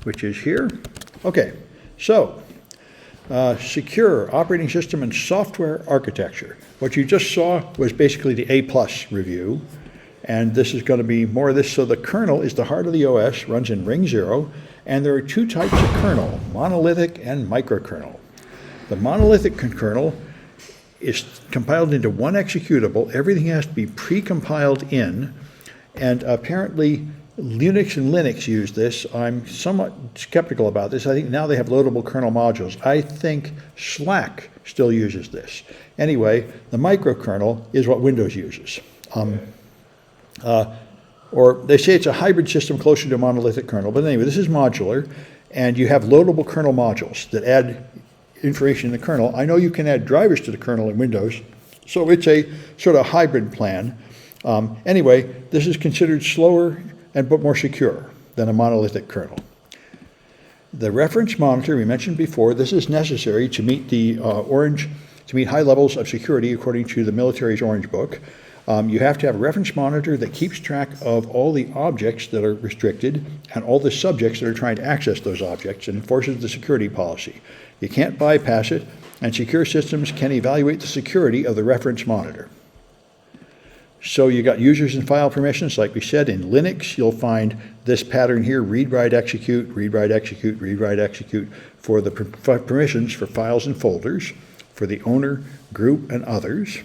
which is here. Okay, so secure operating system and software architecture. What you just saw was basically the A+ review, and this is going to be more of this. So the kernel is the heart of the OS, runs in ring 0, and there are two types of kernel, monolithic and microkernel. The monolithic kernel is compiled into one executable. Everything has to be pre-compiled in, and apparently Unix and Linux use this. I'm somewhat skeptical about this. I think now they have loadable kernel modules. I think Slack still uses this. Anyway, the microkernel is what Windows uses. Or they say it's a hybrid system closer to a monolithic kernel. But anyway, this is modular, and you have loadable kernel modules that add information in the kernel. I know you can add drivers to the kernel in Windows, so it's a sort of hybrid plan. Anyway, this is considered slower but more secure than a monolithic kernel. The reference monitor we mentioned before, this is necessary to meet the to meet high levels of security according to the military's Orange Book. You have to have a reference monitor that keeps track of all the objects that are restricted and all the subjects that are trying to access those objects and enforces the security policy. You can't bypass it, and secure systems can evaluate the security of the reference monitor. So you got users and file permissions. Like we said, in Linux, you'll find this pattern here, read, write, execute, read, write, execute, read, write, execute, for the permissions for files and folders, for the owner, group, and others.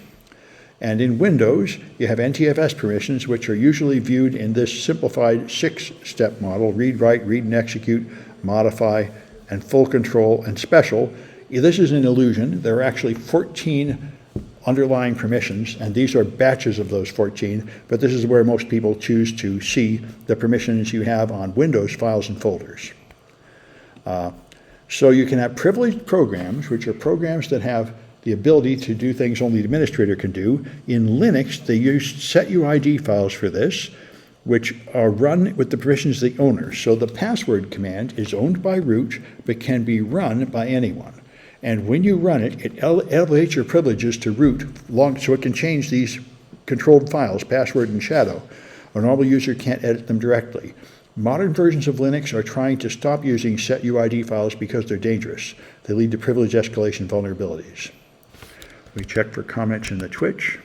And in Windows, you have NTFS permissions, which are usually viewed in this simplified 6-step model: read, write, read and execute, modify, and full control, and special. This is an illusion. There are actually 14 underlying permissions, and these are batches of those 14, but this is where most people choose to see the permissions you have on Windows files and folders. So you can have privileged programs, which are programs that have the ability to do things only the administrator can do. In Linux, they use setuid files for this, which are run with the permissions of the owner. So the password command is owned by root, but can be run by anyone. And when you run it, it elevates your privileges to root, so it can change these controlled files, password and shadow. A normal user can't edit them directly. Modern versions of Linux are trying to stop using setuid files because they're dangerous. They lead to privilege escalation vulnerabilities. We check for comments in the Twitch.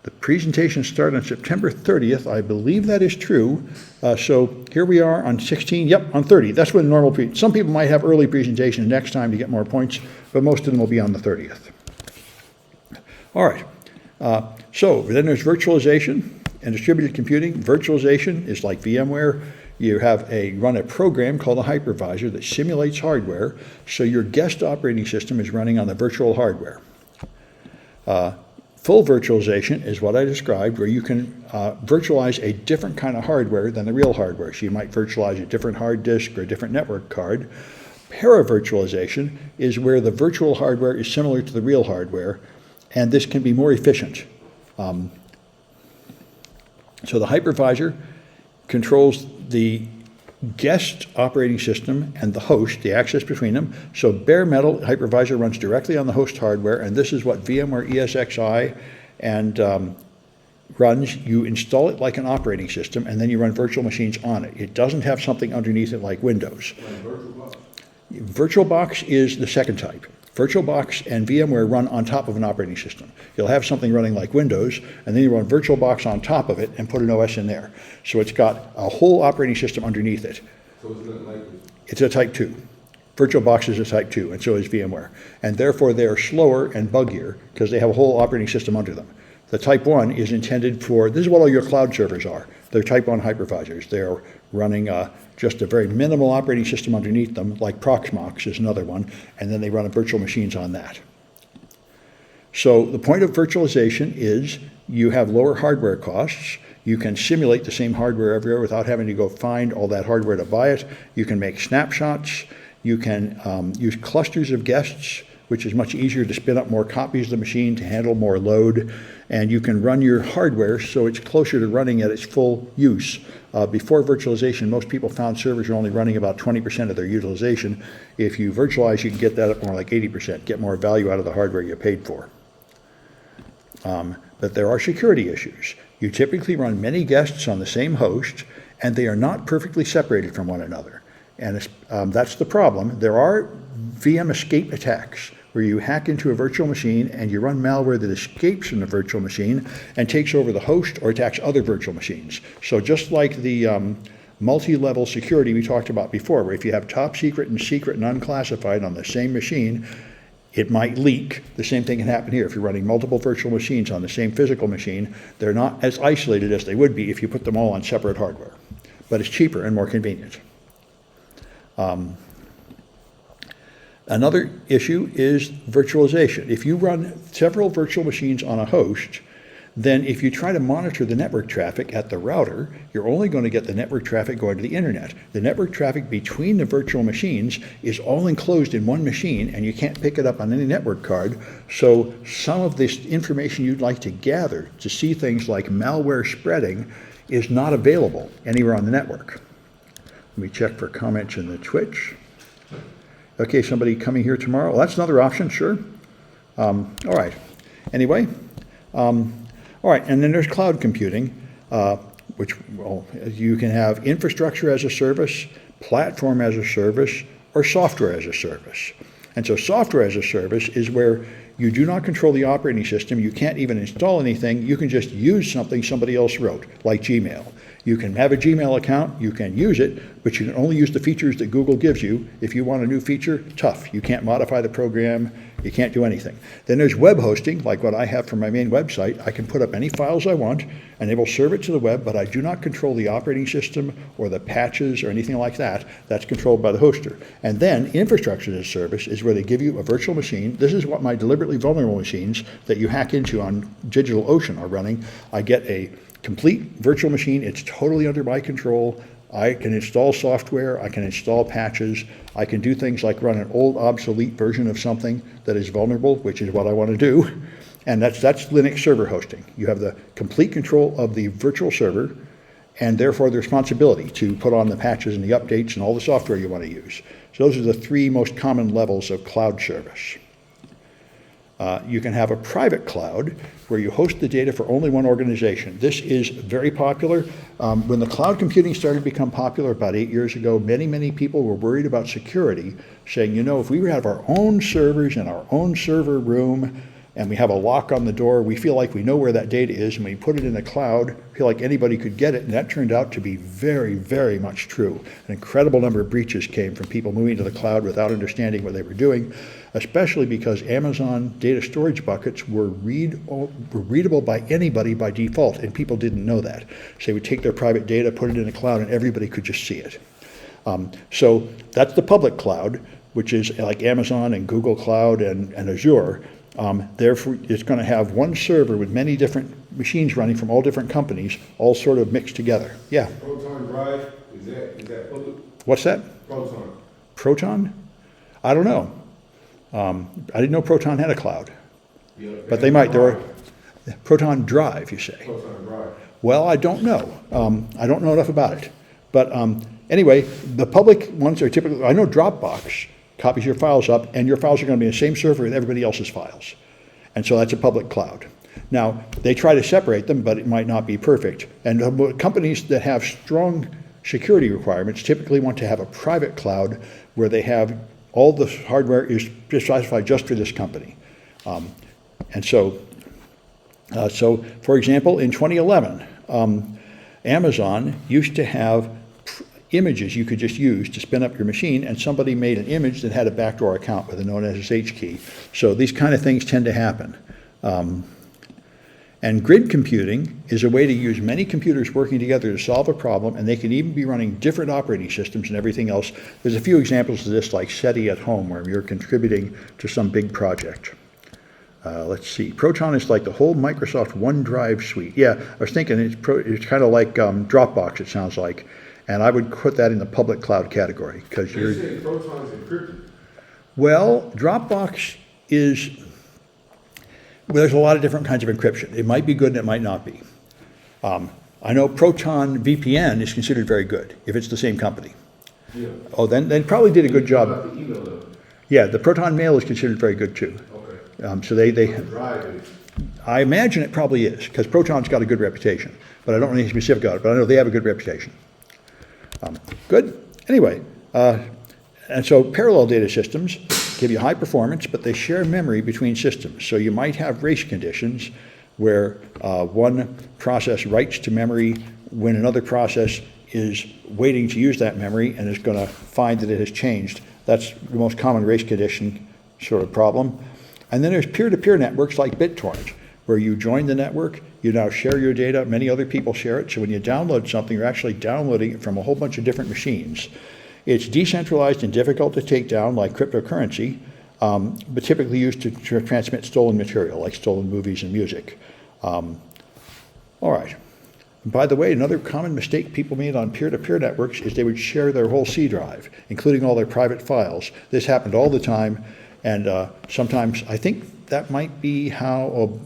The presentation started on September 30th. I believe that is true. So here we are on 16. Yep, on 30. That's when normal some people might have early presentations next time to get more points, but most of them will be on the 30th. All right. So then there's virtualization and distributed computing. Virtualization is like VMware. You have run a program called a hypervisor that simulates hardware, so your guest operating system is running on the virtual hardware. Full virtualization is what I described, where you can virtualize a different kind of hardware than the real hardware. So you might virtualize a different hard disk or a different network card. Para-virtualization is where the virtual hardware is similar to the real hardware, and this can be more efficient. So the hypervisor controls the guest operating system and the host, the access between them. So bare metal hypervisor runs directly on the host hardware, and this is what VMware ESXi and runs. You install it like an operating system, and then you run virtual machines on it. It doesn't have something underneath it like Windows. VirtualBox is the second type. VirtualBox and VMware run on top of an operating system. You'll have something running like Windows, and then you run VirtualBox on top of it and put an OS in there. So it's got a whole operating system underneath it. So it's not like It's a type 2. VirtualBox is a type 2, and so is VMware. And therefore, they are slower and buggier because they have a whole operating system under them. The type 1 is intended for, this is what all your cloud servers are. They're type 1 hypervisors. They're running just a very minimal operating system underneath them, like Proxmox is another one, and then they run virtual machines on that. So the point of virtualization is you have lower hardware costs. You can simulate the same hardware everywhere without having to go find all that hardware to buy it. You can make snapshots. You can use clusters of guests, which is much easier to spin up more copies of the machine to handle more load. And you can run your hardware so it's closer to running at its full use. Before virtualization, most people found servers were only running about 20% of their utilization. If you virtualize, you can get that up more like 80%, get more value out of the hardware you paid for. But there are security issues. You typically run many guests on the same host, and they are not perfectly separated from one another. And that's the problem. There are VM escape attacks where you hack into a virtual machine and you run malware that escapes from the virtual machine and takes over the host or attacks other virtual machines. So just like the multi-level security we talked about before, where if you have top secret and unclassified on the same machine, it might leak. The same thing can happen here. If you're running multiple virtual machines on the same physical machine, they're not as isolated as they would be if you put them all on separate hardware. But it's cheaper and more convenient. Another issue is virtualization. If you run several virtual machines on a host, then if you try to monitor the network traffic at the router, you're only going to get the network traffic going to the internet. The network traffic between the virtual machines is all enclosed in one machine, and you can't pick it up on any network card. So some of this information you'd like to gather to see things like malware spreading is not available anywhere on the network. Let me check for comments in the Twitch. Okay, somebody coming here tomorrow. Well, that's another option, sure. All right. Anyway, all right, and then there's cloud computing, which you can have infrastructure as a service, platform as a service, or software as a service. And so software as a service is where you do not control the operating system. You can't even install anything. You can just use something somebody else wrote, like Gmail. You can have a Gmail account, you can use it, but you can only use the features that Google gives you. If you want a new feature, tough. You can't modify the program, you can't do anything. Then there's web hosting, like what I have for my main website. I can put up any files I want, and they will serve it to the web, but I do not control the operating system or the patches or anything like that. That's controlled by the hoster. And then infrastructure as a service is where they give you a virtual machine. This is what my deliberately vulnerable machines that you hack into on DigitalOcean are running. I get a complete virtual machine. It's totally under my control. I can install software, I can install patches, I can do things like run an old obsolete version of something that is vulnerable, which is what I want to do. And that's Linux server hosting. You have the complete control of the virtual server and therefore the responsibility to put on the patches and the updates and all the software you want to use. So those are the three most common levels of cloud service. You can have a private cloud where you host the data for only one organization. This is very popular. When the cloud computing started to become popular about 8 years ago, many people were worried about security, saying, you know, if we have our own servers in our own server room and we have a lock on the door, we feel like we know where that data is, and when we put it in the cloud, feel like anybody could get it. And that turned out to be very much true. An incredible number of breaches came from people moving to the cloud without understanding what they were doing, especially because Amazon data storage buckets were readable by anybody by default, and people didn't know that. So they would take their private data, put it in the cloud, and everybody could just see it. So that's the public cloud, which is like Amazon and Google Cloud and Azure. Therefore, it's going to have one server with many different machines running from all different companies, all sort of mixed together. Yeah? Proton Drive, is that public? What's that? Proton. Proton? I don't know. I didn't know Proton had a cloud. Yeah, But they might. There are Proton Drive, you say? Proton Drive. Well, I don't know. I don't know enough about it. But anyway, the public ones are typically, I know Dropbox copies your files up, and your files are going to be in the same server with everybody else's files. And so that's a public cloud. Now, they try to separate them, but it might not be perfect. And companies that have strong security requirements typically want to have a private cloud where they have all the hardware is specified just for this company. And so, for example, in 2011, Amazon used to have images you could just use to spin up your machine, and somebody made an image that had a backdoor account with a known SSH key. So these kind of things tend to happen. And grid computing is a way to use many computers working together to solve a problem, and they can even be running different operating systems and everything else. There's a few examples of this, like SETI at home, where you're contributing to some big project. Let's see, Proton is like the whole Microsoft OneDrive suite. Yeah, I was thinking it's kind of like Dropbox, it sounds like. And I would put that in the public cloud category, because They say Proton's encrypted. Well, Dropbox is, well, there's a lot of different kinds of encryption. It might be good and it might not be. I know Proton VPN is considered very good if it's the same company. Yeah. Oh, then probably did a good job. About the email though. Yeah, the Proton Mail is considered very good too. Okay. So they Drive is. I imagine it probably is, because Proton's got a good reputation, but I don't know anything specific about it, but I know they have a good reputation. Good. Anyway, and so parallel data systems give you high performance, but they share memory between systems. So you might have race conditions where one process writes to memory when another process is waiting to use that memory and is going to find that it has changed. That's the most common race condition sort of problem. And then there's peer-to-peer networks like BitTorrent, where you join the network, you now share your data, many other people share it, so when you download something, you're actually downloading it from a whole bunch of different machines. It's decentralized and difficult to take down, like cryptocurrency, but typically used to transmit stolen material, like stolen movies and music. All right. By the way, another common mistake people made on peer-to-peer networks is they would share their whole C drive, including all their private files. This happened all the time, and sometimes I think that might be how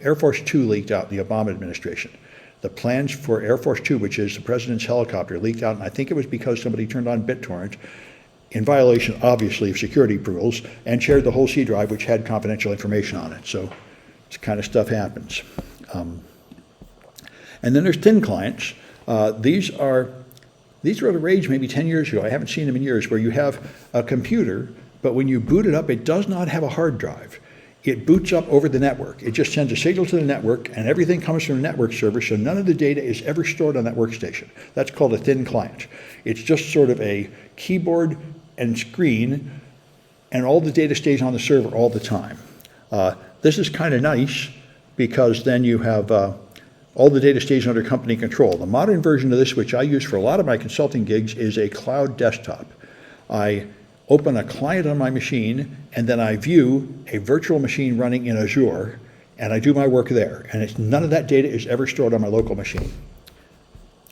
Air Force Two leaked out in the Obama administration. The plans for Air Force Two, which is the president's helicopter, leaked out, and I think it was because somebody turned on BitTorrent in violation, obviously, of security rules, and shared the whole C drive, which had confidential information on it. So this kind of stuff happens. And then there's thin clients. These were the rage maybe 10 years ago. I haven't seen them in years, where you have a computer, but when you boot it up, it does not have a hard drive. It boots up over the network. It just sends a signal to the network, and everything comes from the network server, so none of the data is ever stored on that workstation. That's called a thin client. It's just sort of a keyboard and screen, and all the data stays on the server all the time. This is kind of nice, because then you have all the data stays under company control. The modern version of this, which I use for a lot of my consulting gigs, is a cloud desktop. I open a client on my machine, and then I view a virtual machine running in Azure, and I do my work there. And none of that data is ever stored on my local machine.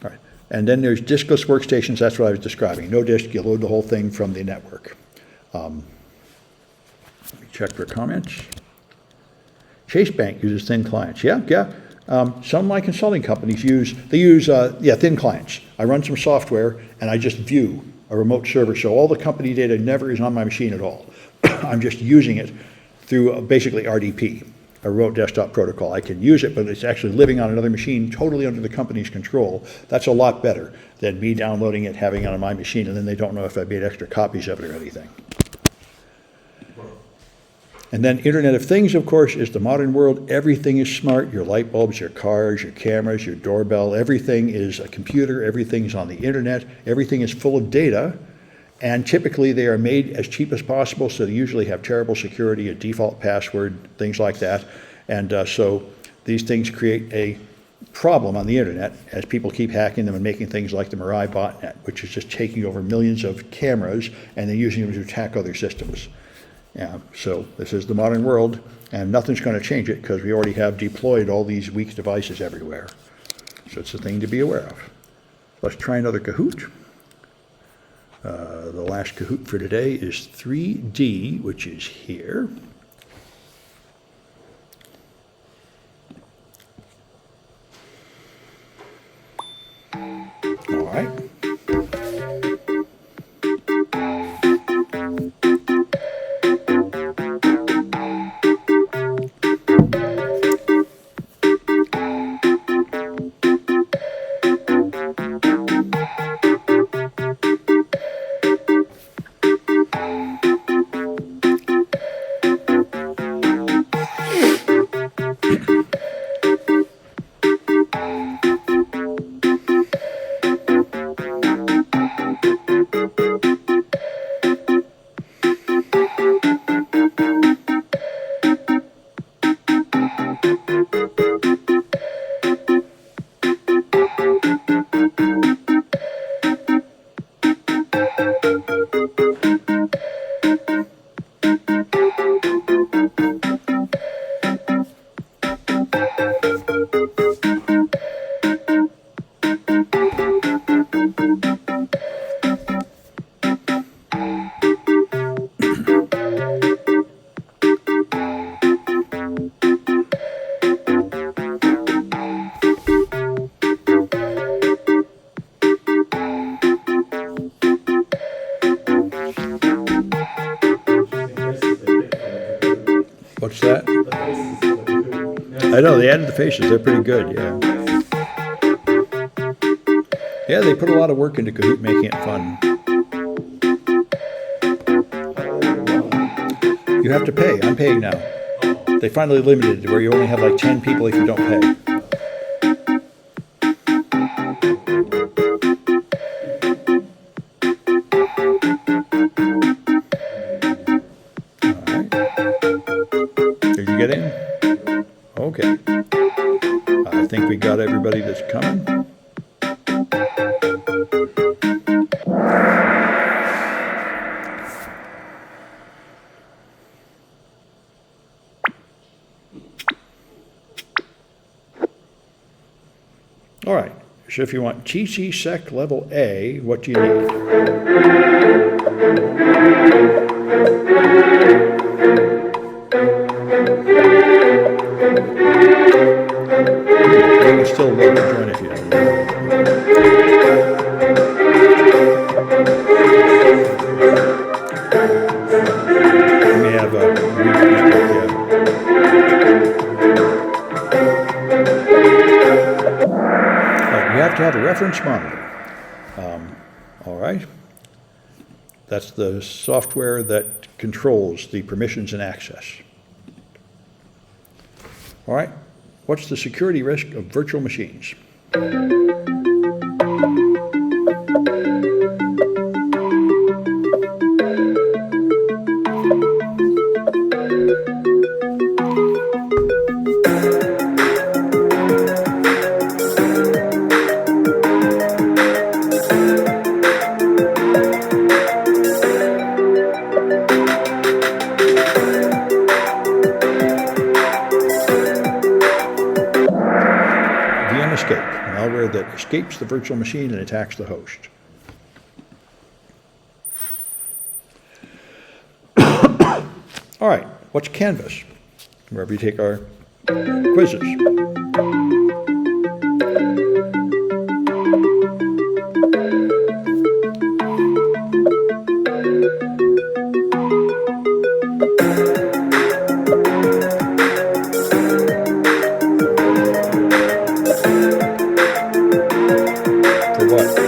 All right. And then there's diskless workstations. That's what I was describing. No disk, you load the whole thing from the network. Let me check for comments. Chase Bank uses thin clients. Yeah. Some of my consulting companies use thin clients. I run some software, and I just view a remote server, so all the company data never is on my machine at all. I'm just using it through basically RDP, a remote desktop protocol. I can use it, but it's actually living on another machine totally under the company's control. That's a lot better than me downloading it, having it on my machine, and then they don't know if I made extra copies of it or anything. And then Internet of Things, of course, is the modern world. Everything is smart. Your light bulbs, your cars, your cameras, your doorbell, everything is a computer. Everything's on the internet. Everything is full of data. And typically they are made as cheap as possible, so they usually have terrible security, a default password, things like that. And so these things create a problem on the internet as people keep hacking them and making things like the Mirai botnet, which is just taking over millions of cameras and then using them to attack other systems. Yeah, so this is the modern world, and nothing's going to change it because we already have deployed all these weak devices everywhere. So it's a thing to be aware of. Let's try another Kahoot. The last Kahoot for today is 3D, which is here. All right. What's that? I know, they added the faces. They're pretty good, yeah. Yeah, they put a lot of work into Kahoot making it fun. You have to pay. I'm paying now. They finally limited it where you only have like 10 people if you don't pay. All right. Did you get in? Okay. I think we got everybody that's coming. All right, so if you want TC Sec Level A, what do you need? You can still vote to join if you don't. You may have a weak network, you have to have a reference monitor. All right. That's the software that controls the permissions and access. All right. What's the security risk of virtual machines? VM escape, malware that escapes the virtual machine and attacks the host. All right, what's Canvas? Wherever you take our quizzes. For what?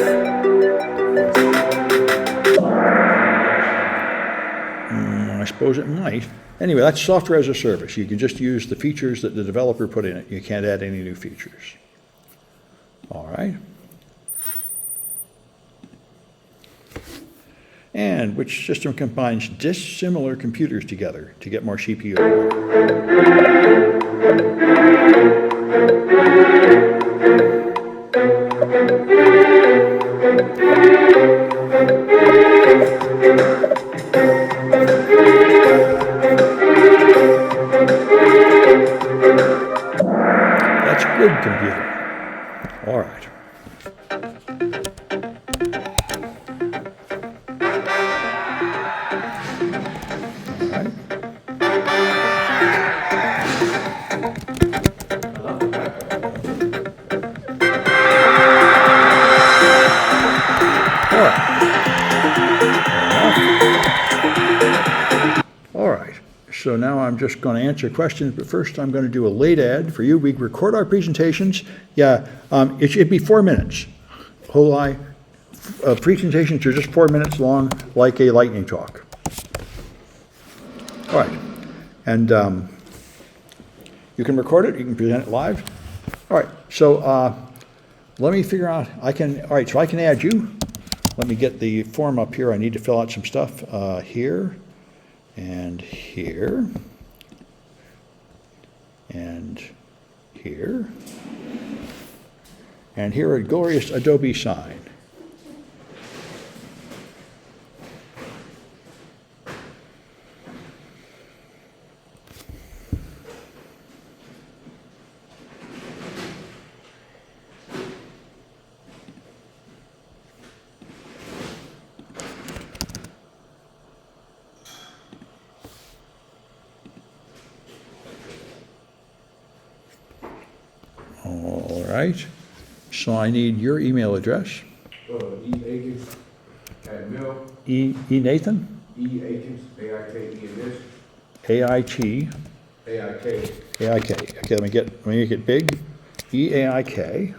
I suppose it might. Anyway, that's software as a service. You can just use the features that the developer put in it. You can't add any new features. All right. And which system combines dissimilar computers together to get more CPU power? That's a good computer. All right. All right. All right. All right. So now I'm just going to answer questions, but first I'm going to do a late ad for you. We record our presentations. Yeah, it should be 4 minutes. Whole eye. Presentations are just 4 minutes long, like a lightning talk. All right. And you can record it. You can present it live. All right. So let me figure out. All right. So I can add you. Let me get the form up here. I need to fill out some stuff here. And here, and here, and here a glorious Adobe sign. All right, so I need your email address. E.Akins at mail. E Nathan? E.Akins, A-I-K-E-N-S, A-I-T, A-I-K, A-I-K. Okay, let me make it big. E-A-I-K,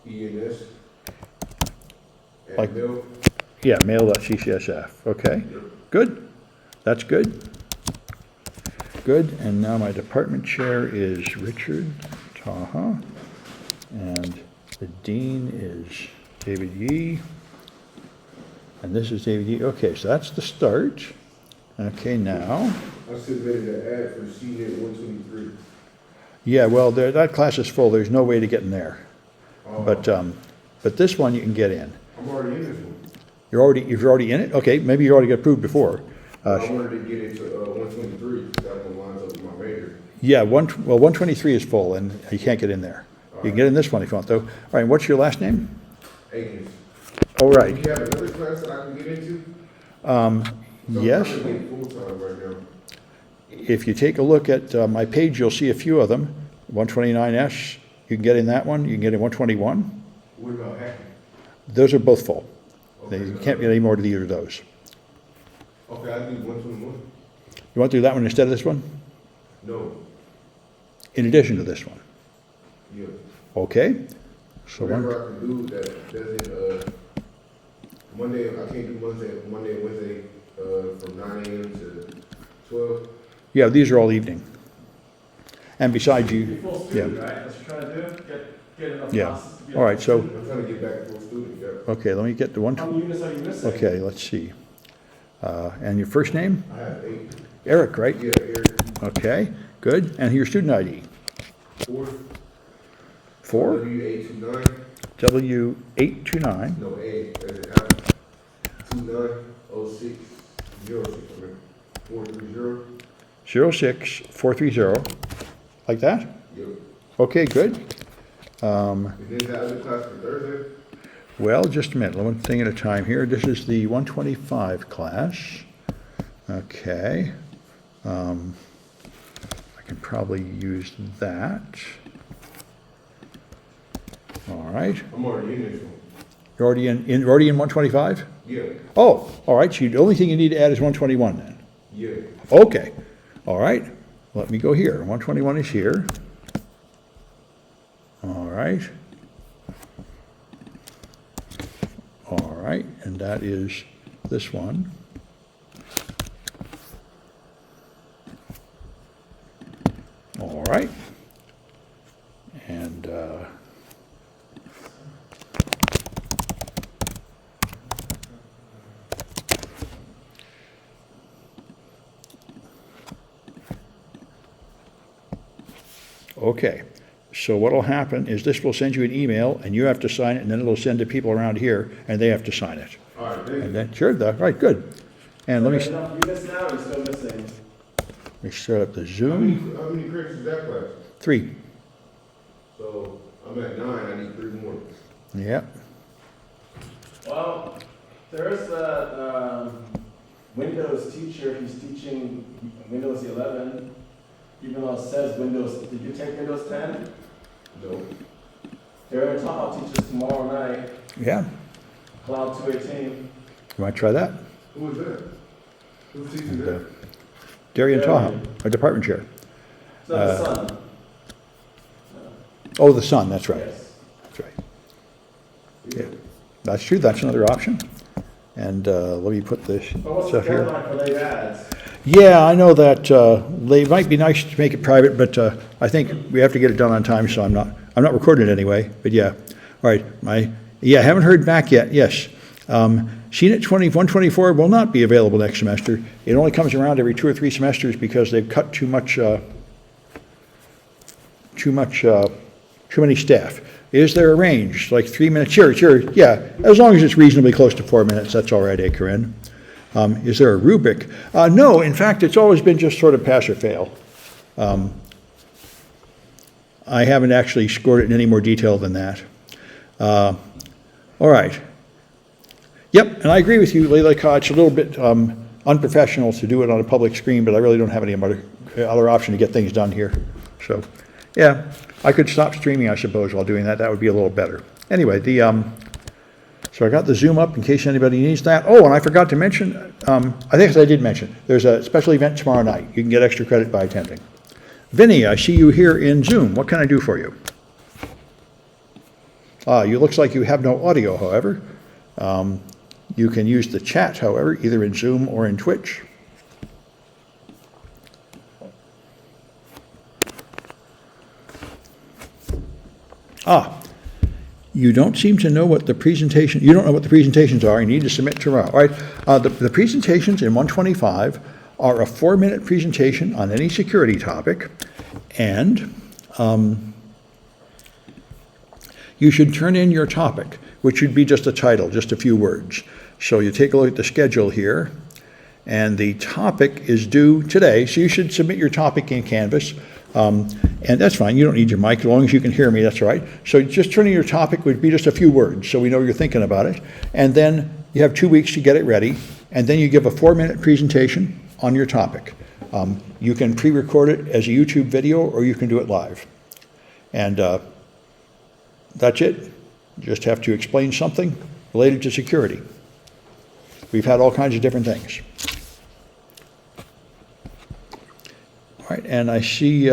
E-N-S, Like- at mil. Yeah, mail.ccsf, okay, good, that's good. Good, and now my department chair is Richard Taha, and the dean is David Yee, and this is David Yee. Okay, so that's the start. Okay, now, I submitted an ad for CNIT 123. yeah, well, that class is full, there's no way to get in there. But this one you can get in. I'm already in this one. You're already in it? Okay, maybe you already got approved before. I wanted to get into 123, that one lines up with my major. Yeah, 123 is full, and you can't get in there. You can get in this one if you want, though. All right, what's your last name? Akins. Oh, Do right, you have another class that I can get into? yes. I'm trying to get full-time right now. If you take a look at my page, you'll see a few of them. 129S, you can get in that one. You can get in 121. What about hacking? Those are both full. Okay, You can't get any more to either of those. Okay, I do 121. You want to do that one instead of this one? No, In addition to this one? yeah. Okay? So one, Whatever I can do that doesn't, Monday, I can't do Monday and Wednesday, from 9 AM to 12. yeah, these are all evening. And besides Be you, full student, right? That's what you're trying to do? Get enough Yeah. classes to be a all right, full so, student? I'm trying to get back full student, yeah. okay, let me get the one. How many units are you missing? Okay, let's see. And your first name? I have 8. Eric, right? Yeah, Eric, Okay, good. And your student ID? 4. 4 W829, W829 no, A, as in Apple. 2906 06, 430. 06430. Like that? Yep. Okay, good. And then the other class for Thursday? Well, just a minute, one thing at a time here. This is the 125 class. Okay. I can probably use that. All right. I'm already in this one. You're already in 125? Yeah, Oh, all right, so the only thing you need to add is 121 then? yeah. Okay, all right, let me go here. 121 is here. All right. All right, and that is this one. All right. And, okay, so what'll happen is this will send you an email, and you have to sign it, and then it'll send to people around here, and they have to sign it. All right, thank you. And then, sure, right, good. And let There's me enough units now, or you're still missing? start up the How Zoom. many credits is that class? 3, So I'm at 9, I need 3 more. yeah, Well, there's a Windows teacher, he's teaching Windows 11, even though it says Windows, did you take Windows 10? No. They're in top teachers tomorrow night, yeah. Cloud 218. You want to try that? Who is that? Who's teaching And, that? Darian Taha, our department chair. It's not the sun. Oh, the Sun, that's right, Yes. that's right. Yeah, that's true, that's another option. And let me put this But what's the stuff here. deadline for late ads? Yeah, I know that they might be nice to make it private, but I think we have to get it done on time, so I'm not recording it anyway, but yeah. All right, I haven't heard back yet, yes. CNIT 124 will not be available next semester. It only comes around every 2 or 3 semesters because they've cut too many staff. Is there a range, like 3 minutes? Sure, yeah, as long as it's reasonably close to 4 minutes, that's all right, Corinne. Is there a rubric? No, in fact, it's always been just sort of pass or fail. I haven't actually scored it in any more detail than that. All right. Yep, and I agree with you, Leila. It's a little bit unprofessional to do it on a public screen, but I really don't have any other option to get things done here. So, yeah, I could stop streaming, I suppose, while doing that. That would be a little better. Anyway, so I got the Zoom up in case anybody needs that. Oh, and I forgot to mention, I think I did mention, there's a special event tomorrow night. You can get extra credit by attending. Vinny, I see you here in Zoom. What can I do for you? You looks like you have no audio, however. You can use the chat, however, either in Zoom or in Twitch. You don't seem to know what the presentation, you don't know what the presentations are, you need to submit tomorrow. All right, the presentations in 125 are a 4-minute presentation on any security topic, and you should turn in your topic, which would be just a title, just a few words. So you take a look at the schedule here, and the topic is due today, so you should submit your topic in Canvas. And that's fine, you don't need your mic, as long as you can hear me, that's all right. So just turning your topic would be just a few words, so we know you're thinking about it. And then you have 2 weeks to get it ready, and then you give a 4-minute presentation on your topic. You can pre-record it as a YouTube video, or you can do it live. And that's it. You just have to explain something related to security. We've had all kinds of different things. All right, and I see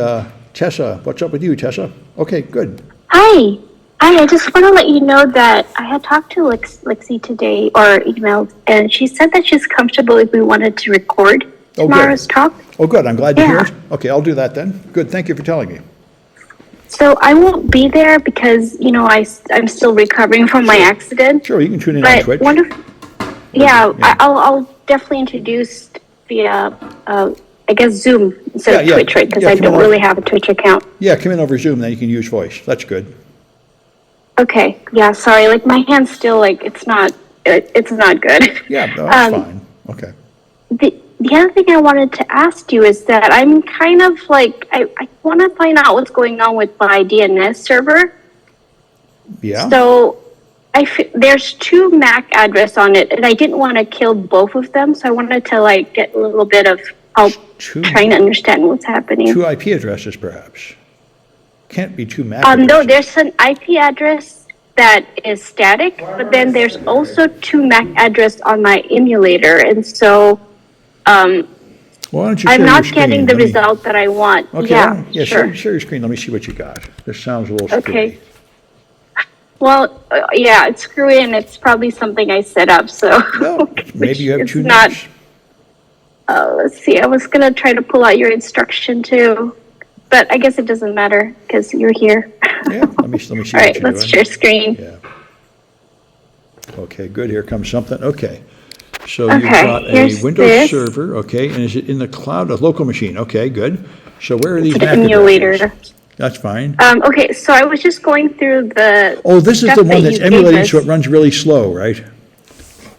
Tessa. What's up with you, Tessa? Okay, good. Hi. I just want to let you know that I had talked to Lexi today, or emailed, and she said that she's comfortable if we wanted to record tomorrow's talk. Oh, good. I'm glad to hear it. Okay, I'll do that then. Good. Thank you for telling me. So I won't be there because, you know, I'm still recovering from my accident. Sure, you can tune in on Twitch. I'll definitely introduce via, I guess, Zoom instead of Twitch, right? Because I don't really have a Twitch account. Yeah, come in over Zoom, then you can use voice. That's good. Okay. Yeah, sorry. Like, my hand's still, like, it's not good. Yeah, no, that's fine. Okay. The other thing I wanted to ask you is that I'm kind of like, I want to find out what's going on with my DNS server. Yeah. So there's 2 MAC address on it, and I didn't want to kill both of them, so I wanted to like get a little bit of help trying to understand what's happening. 2 IP addresses, perhaps. Can't be 2 MAC addresses. No, there's an IP address that is static, but then there's also 2 MAC address on my emulator, and so why don't you share I'm not your screen? getting the result that I want. Okay, Yeah, sure. Share your screen. Let me see what you got. This sounds a little screwy. Okay. Well, yeah, it's screwy, and it's probably something I set up, so. No, maybe you have 2 not. names. Let's see, I was gonna try to pull out your instruction too, but I guess it doesn't matter because you're here. Yeah, let me see All what right, you're let's doing. share screen. Yeah. Okay, good. Here comes something. Okay. So you've Okay, got a here's Windows this. server, okay, and is it in the cloud, a local machine? Okay, good. So where are these It's an MAC emulator. addresses? That's fine. Okay, so I was just going through the. Oh, this is stuff the one that that's you gave emulating, us. so it runs really slow, right?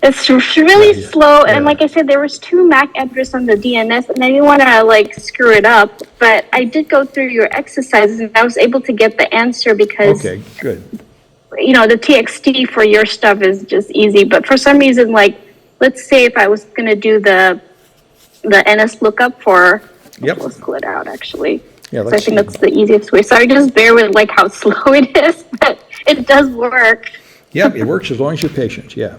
It's really Yeah, slow, yeah. and like I said, there was 2 MAC address on the DNS, and I didn't want to like screw it up, but I did go through your exercises, and I was able to get the answer because. Okay, good. You know, the TXT for your stuff is just easy, but for some reason, like, let's say if I was going to do the NS lookup for, Yep. let's pull it out actually. Yeah, So I let's think see. that's the easiest way. Sorry, just bear with like how slow it is, but it does work. Yep, it works as long as you're patient, yeah.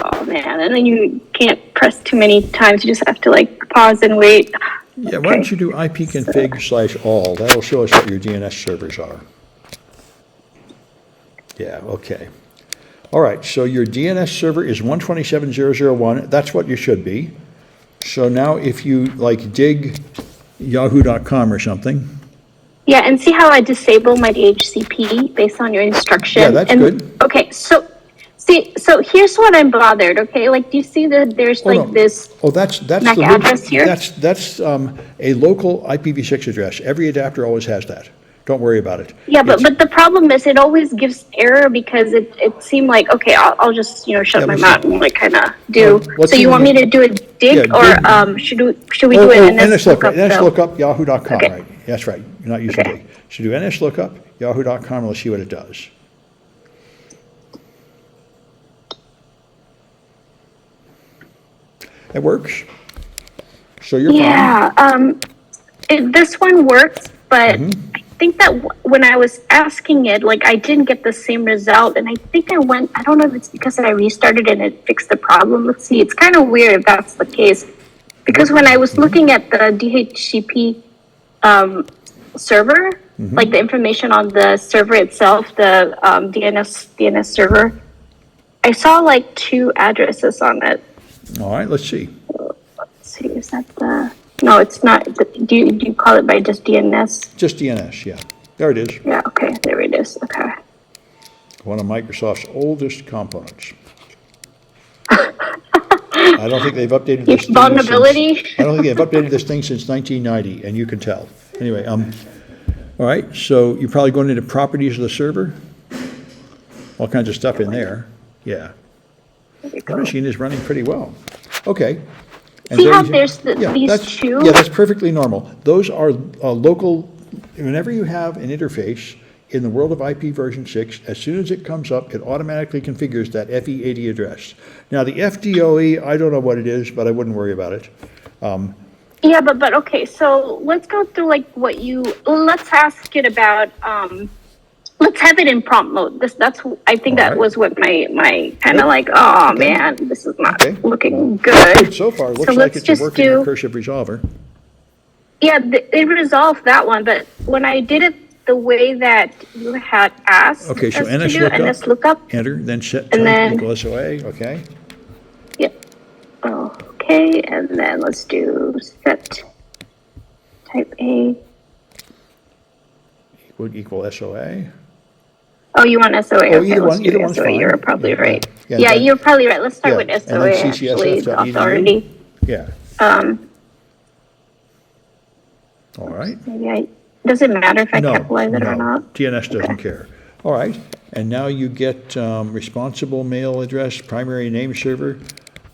Oh man, and then you can't press too many times. You just have to like pause and wait. Yeah, why don't you do ipconfig/all? That'll show us what your DNS servers are. Yeah, okay. All right, so your DNS server is 127.0.0.1. That's what you should be. So now if you like dig yahoo.com or something. Yeah, and see how I disable my DHCP based on your instruction. Yeah, that's and, good. Okay, so here's what I'm bothered. Okay, like do you see that there's Oh, like no. this? Oh, that's MAC the address here? That's a local IPv6 address. Every adapter always has that. Don't worry about it. Yeah, but It's- the problem is it always gives error because it seemed like okay, I'll just shut Yeah, my let's mouth see. and like kind of do. let's So see you want when me you- to do a dig Yeah, or should we do an NS lookup? NS though? lookup, yahoo.com, Okay. right? That's right. You're not using Okay. dig. So do NS lookup, yahoo.com, and let's see what it does. It works. So you're fine. Yeah, this one works, but Mm-hmm. I think that when I was asking it, like I didn't get the same result, and I think I don't know if it's because I restarted and it fixed the problem. Let's see, it's kind of weird if that's the case, because when I was looking at the DHCP server, like the information on the server itself, the DNS server, I saw like 2 addresses on it. All right, let's see. Let's see, is that the, no, it's not. Do you call it by just DNS? Just DNS, yeah. There it is. Yeah, okay, there it is, okay. One of Microsoft's oldest components. I don't think they've updated this thing Vulnerability? since, I don't think they've updated this thing since 1990, and you can tell. Anyway, all right, so you're probably going into properties of the server? All kinds of stuff in there, yeah. There you The go. machine is running pretty well. Okay. And See there how you- there's yeah, these that's- 2? Yeah, that's perfectly normal. Those are local, whenever you have an interface in the world of IP version 6, as soon as it comes up, it automatically configures that FE80 address. Now, the FDOE, I don't know what it is, but I wouldn't worry about it. Yeah, but okay, so let's go through like let's ask it about, let's have it in prompt mode. I think All that right. was what my kind Good. of like, oh Okay. man, this is not Okay. looking good. So far, it looks So like let's it's a just working do- recursive resolver. Yeah, it resolved that one, but when I did it the way that you had asked Okay, so us to NS do, lookup. NS lookup, Enter, then set And type then- equal SOA, okay? yeah. Okay, and then let's do set type A. Would equal SOA. Oh, you want SOA? Oh, Okay, either let's one- do either one's SOA. fine. You're probably Yeah, right. yeah, Yeah, then- you're probably right. Let's start Yeah, with and SOA, then actually, the CCSF.edu. authority. Yeah, Um, all right. maybe does it matter if I No, capitalize it or no, not? DNS doesn't care. All right, and now you get responsible mail address, primary name server.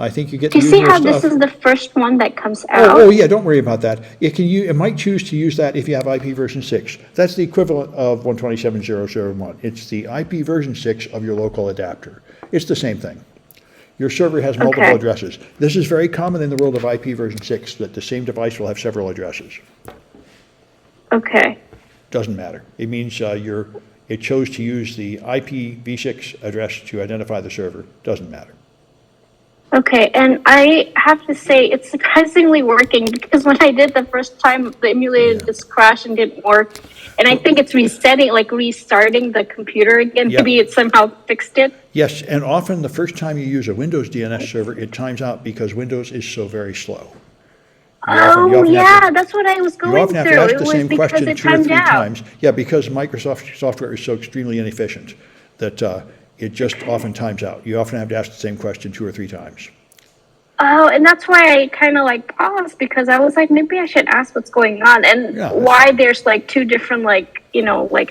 I think you get Do the you see usual how stuff. this is the first one that comes out? Oh, yeah, don't worry about that. It might choose to use that if you have IP version 6. That's the equivalent of 127.0.0.1. It's the IP version 6 of your local adapter. It's the same thing. Your server has multiple Okay. addresses. This is very common in the world of IP version 6, that the same device will have several addresses. Okay, Doesn't matter. It means it chose to use the IPv6 address to identify the server. Doesn't matter. okay, and I have to say, it's surprisingly working, because when I did the first time, the emulator Yeah. just crashed and didn't work. And I think it's restarting the computer again. Yeah. Maybe it somehow fixed it. Yes, and often the first time you use a Windows DNS server, it times out because Windows is so very slow. You often have to- Yeah, that's what I was You going often have to through. ask It the was same because question it 2 or timed 3 out. times. Yeah, because Microsoft software is so extremely inefficient that it just often times out. You often have to ask the same question 2 or 3 times. Oh, and that's why I kind of like paused, because I was like, maybe I should ask what's going on and Yeah, that's why there's like 2 different like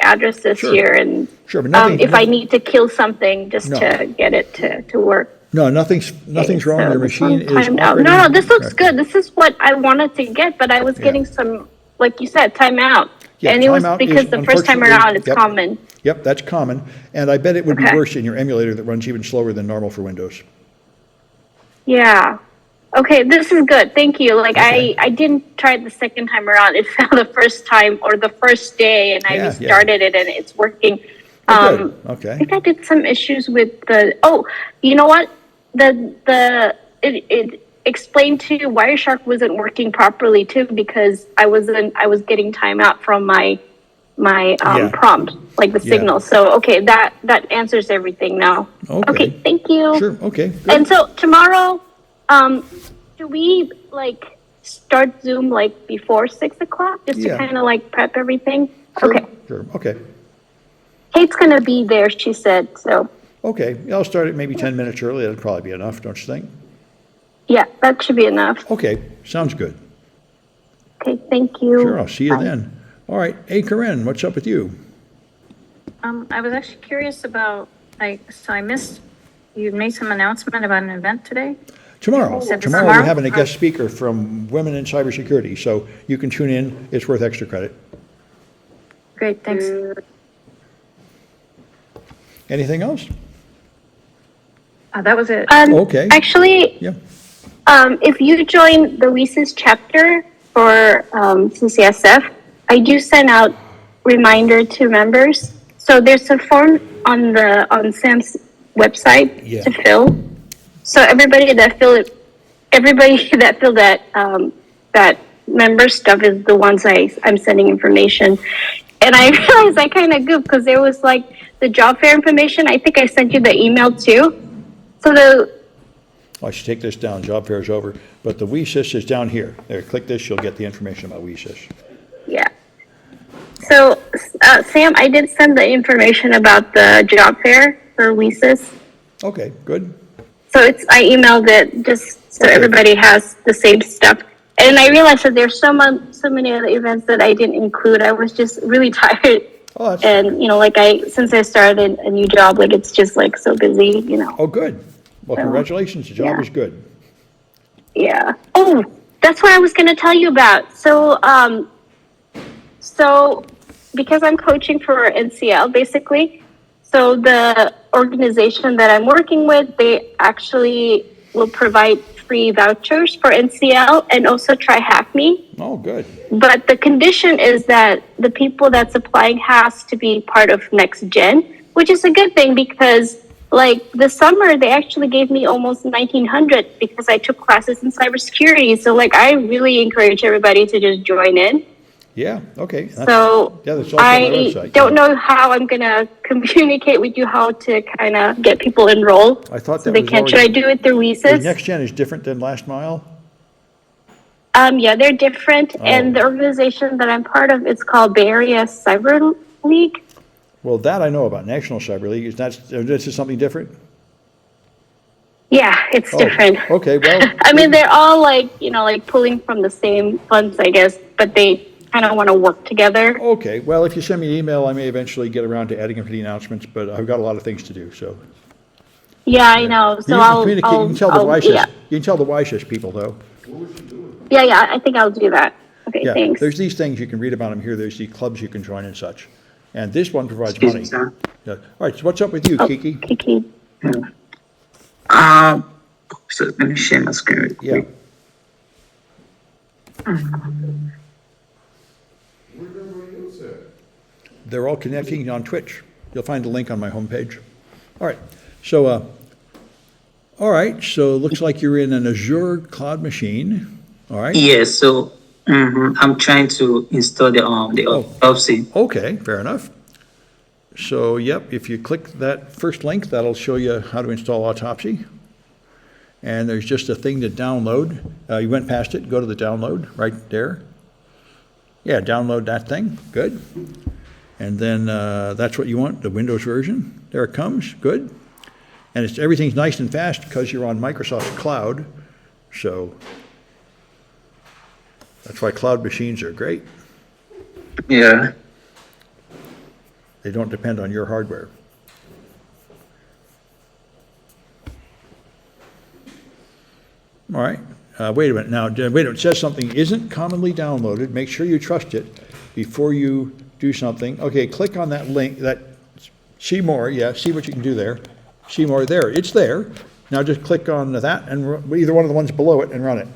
addresses Sure. here, and Sure, but nothing. if I need to kill something just No. to get it to work. No, nothing's wrong. So Your this one machine is timed out. operating. No, this looks correctly. good. This is what I wanted to get, but I was Yeah. getting some, like you said, timeout. Yeah, And it was timeout because is the first time unfortunately- around, it's yep. common. Yep, that's common. And I bet it would be Okay. worse in your emulator that runs even slower than normal for Windows. Yeah. Okay, this is good. Thank you. Like Okay. I didn't try it the second time around. It failed the first time or the first day, and I Yeah, restarted it and it's working. Oh, good. Okay. I think I did some issues with the. Oh, you know what? It explained to Wireshark wasn't working properly too, because I was getting timeout from my Yeah. prompt, like the Yeah. signal. So okay, that answers everything now. Okay. Thank you. Sure, okay. good. And so tomorrow, do we like start Zoom like before 6 o'clock, just Yeah. to kind of like prep everything? Sure, Okay. Sure, okay. Kate's gonna be there, she said, so, Okay, I'll start it maybe 10 minutes early. That'll probably be enough, don't you think? yeah, that should be enough. Okay, sounds good. Okay, thank you. Sure, I'll see you Bye. then. All right, hey Corinne, what's up with you? I was actually curious about, so I missed, you made some announcement about an event today? Tomorrow. Said Tomorrow tomorrow? we're having a guest speaker from Women in Cybersecurity, so you can tune in. It's worth extra credit. Great, thanks. Anything else? That was it. Okay. Actually, Yeah. if you join the WISIS chapter for CCSF, I do send out reminder to members. So there's a form on Sam's website Yeah. to fill. So everybody that filled that member stuff is the ones I'm sending information. And I realized I kind of goofed, because there was like the job fair information. I think I sent you the email too. So the, I should take this down, job fair is over, but the WeSys is down here. There, click this, you'll get the information about WeSys. yeah. So, Sam, I did send the information about the job fair for WESIS. Okay, good. So I emailed it just so Okay. everybody has the same stuff. And I realized that there's so many other events that I didn't include. I was just really tired. Oh, that's, And, like since I started a new job, like it's just like so busy. oh, good. Well, So, congratulations, the job yeah. is good. Yeah. Oh, that's what I was going to tell you about. So because I'm coaching for NCL, basically, so the organization that I'm working with, they actually will provide free vouchers for NCL and also try Hack Me. Oh, good. But the condition is that the people that's applying has to be part of Next Gen, which is a good thing because like this summer, they actually gave me almost 1,900 because I took classes in cybersecurity. So like, I really encourage everybody to just join in. Yeah, okay. So Yeah, that's also on my I website. don't yeah. know how I'm going to communicate with you how to kind of get people enrolled. I thought So that they was can, should I already, do it through the WeSys? Next Gen is different than Last Mile? Yeah, they're different. Oh. And the organization that I'm part of, it's called Bay Area Cyber League. Well, that I know about, National Cyber League. This is something different? Yeah, it's Oh, different. okay, well. I mean, they're all like, like pulling from the same funds, I guess, but they kind of want to work together. Okay, well, if you send me an email, I may eventually get around to adding them to the announcements, but I've got a lot of things to do, so. Yeah, I know. So You can communicate, you can tell the WISIS, yeah. you can tell the WISIS people, though. Yeah, I think I'll do that. Okay, Yeah, thanks. there's these things, you can read about them here, there's the clubs you can join and such. And this one provides Excuse money. me, sir. Yeah. All right, so what's up with you, Oh, Kiki? Kiki. So let me share my screen real Yeah, quick. Where's everybody else at? they're all connecting on Twitch. You'll find the link on my homepage. All right, so, it looks like you're in an Azure cloud machine, all right? Yes, so I'm trying to install the Oh. Autopsy. Okay, fair enough. So, yep, if you click that first link, that'll show you how to install Autopsy. And there's just a thing to download. You went past it, go to the download, right there. Yeah, download that thing, good. And then that's what you want, the Windows version. There it comes, good. And everything's nice and fast because you're on Microsoft's cloud. So that's why cloud machines are great. Yeah. They don't depend on your hardware. All right, wait a minute now, wait a minute, it says something isn't commonly downloaded, make sure you trust it before you do something. Okay, click on that link, see more, yeah, see what you can do there. See more, there, it's there. Now just click on that and either one of the ones below it and run it.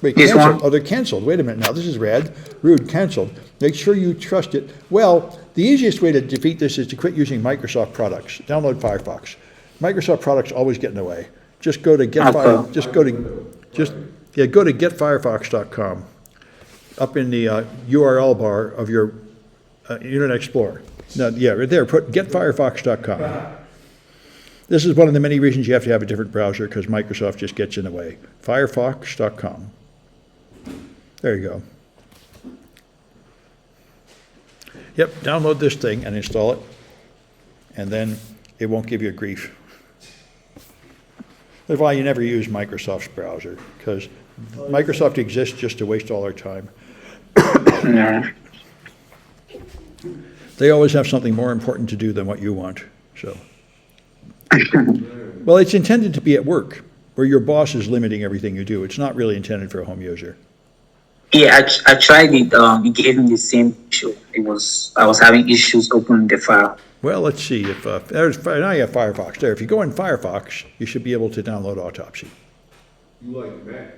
Wait, This cancel, one? oh, they're canceled, wait a minute now, this is rad, rude, canceled. Make sure you trust it. Well, the easiest way to defeat this is to quit using Microsoft products, download Firefox. Microsoft products always get in the way. Just go to Okay. go to getfirefox.com. Up in the URL bar of your Internet Explorer. No, yeah, right there, put getfirefox.com. This is one of the many reasons you have to have a different browser, because Microsoft just gets in the way. Firefox.com. There you go. Yep, download this thing and install it, and then it won't give you grief. That's why you never use Microsoft's browser, because Microsoft exists just to waste all our time. Yeah. They always have something more important to do than what you want, so. Well, it's intended to be at work, where your boss is limiting everything you do. It's not really intended for a home user. Yeah, I tried it. It gave me the same issue. I was having issues opening the file. Well, let's see if, now you have Firefox there. If you go in Firefox, you should be able to download Autopsy. You like Mac?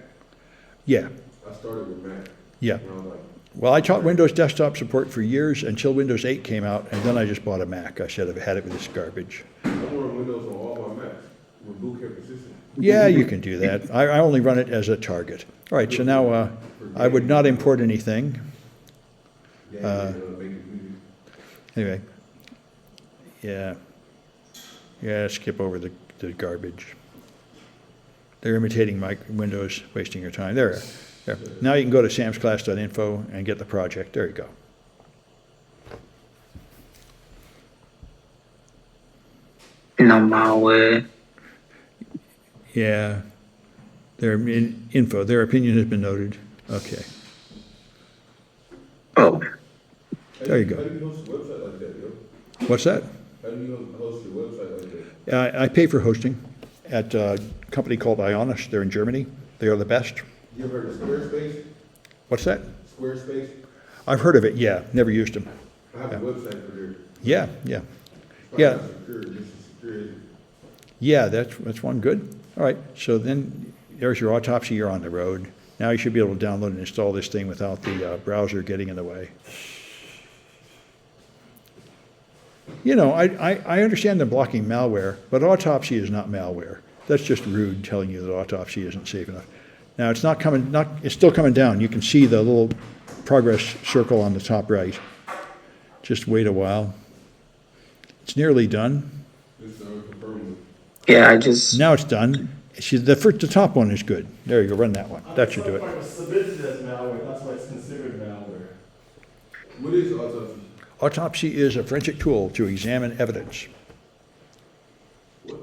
Yeah, I started with Mac. yeah. And I was like, Well, I taught Windows desktop support for years until Windows 8 came out, and then I just bought a Mac. I should have had it with this garbage. I want Windows on all my Macs with boot camp assistant. Yeah, you can do that. I only run it as a target. All right, so now I would not import anything. Yeah, make it easy. Anyway, yeah. Yeah, skip over the the garbage. They're imitating Windows, wasting your time. There. Now you can go to samsclass.info and get the project. There you go. No malware. Yeah. Info. Their opinion has been noted. Okay. Oh, There you go. How do you host a website like that, yo? What's that? How do you host your website like that? I pay for hosting at a company called Ionis. They're in Germany. They are the best. You ever heard of Squarespace? What's that? Squarespace? I've heard of it, yeah. Never used them. I have a website for their. Yeah, yeah. Probably Yeah. not secure, just as secure as. Yeah, that's one. Good. All right. So then there's your autopsy. You're on the road. Now you should be able to download and install this thing without the browser getting in the way. You know, I understand they're blocking malware, but autopsy is not malware. That's just rude telling you that autopsy isn't safe enough. Now, it's it's still coming down. You can see the little progress circle on the top right. Just wait a while. It's nearly done. Just confirming. yeah, I just, Now it's done. The top one is good. There you go, run that one. That should do it. Some part was submitted as malware, that's why it's considered malware. What is autopsy? Autopsy is a forensic tool to examine evidence. What?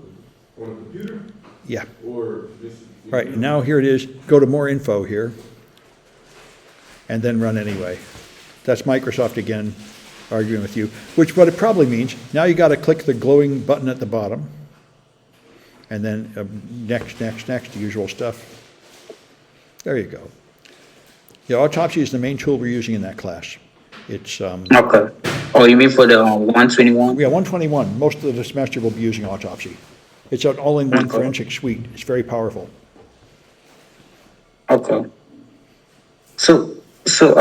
On a computer? Yeah. Or just? All right, and now here it is. Go to more info here. And then run anyway. That's Microsoft again arguing with you, which what it probably means, now you got to click the glowing button at the bottom. And then next, the usual stuff. There you go. Yeah, autopsy is the main tool we're using in that class. It's, okay. Oh, you mean for the 121? yeah, 121. Most of the semester will be using autopsy. It's an all-in-one Okay. forensic suite. It's very powerful. Okay. So should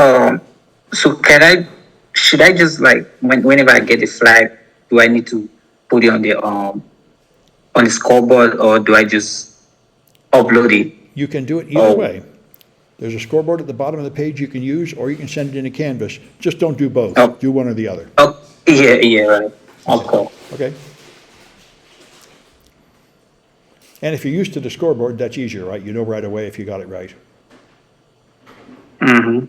I just like, whenever I get a flag, do I need to put it on the scoreboard, or do I just upload it? You can do it either Oh. way. There's a scoreboard at the bottom of the page you can use, or you can send it in a Canvas. Just don't do both. Oh. Do one or the other. Oh, yeah, right. Okay. Okay? And if you're used to the scoreboard, that's easier, right? You know right away if you got it right. Mm-hmm.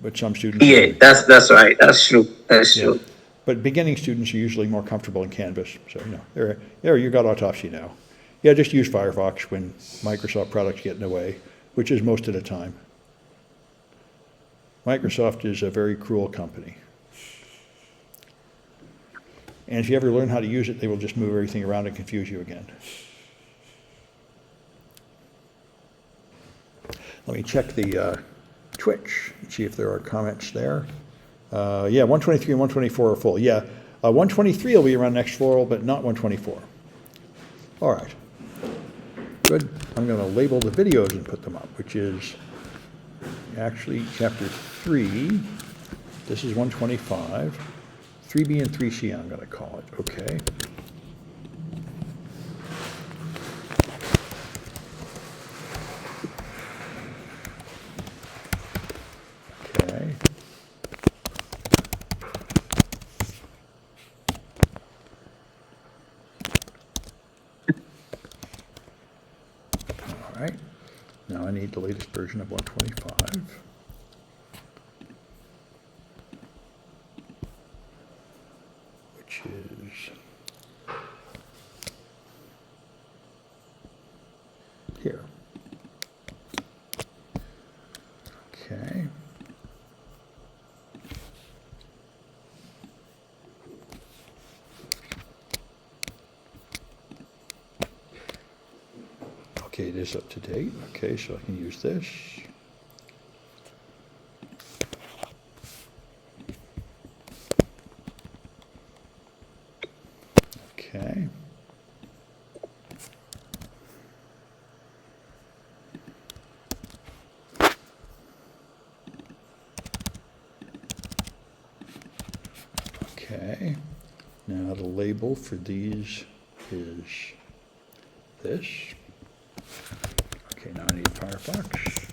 But some students. Yeah, that's right. That's true. That's Yeah. true. But beginning students are usually more comfortable in Canvas. So, you know, there you got autopsy now. Yeah, just use Firefox when Microsoft products get in the way, which is most of the time. Microsoft is a very cruel company. And if you ever learn how to use it, they will just move everything around and confuse you again. Let me check the Twitch and see if there are comments there. Yeah, 123 and 124 are full. Yeah, 123 will be around next fall, but not 124. All right. Good. I'm going to label the videos and put them up, which is actually chapter 3. This is 125. 3B and 3C, I'm going to call it. Okay. Okay. All right. Now I need the latest version of 125. Which is here. Okay. Okay, it is up to date. Okay, so I can use this. Okay. Okay. Now the label for these is this. Okay, now I need Firefox.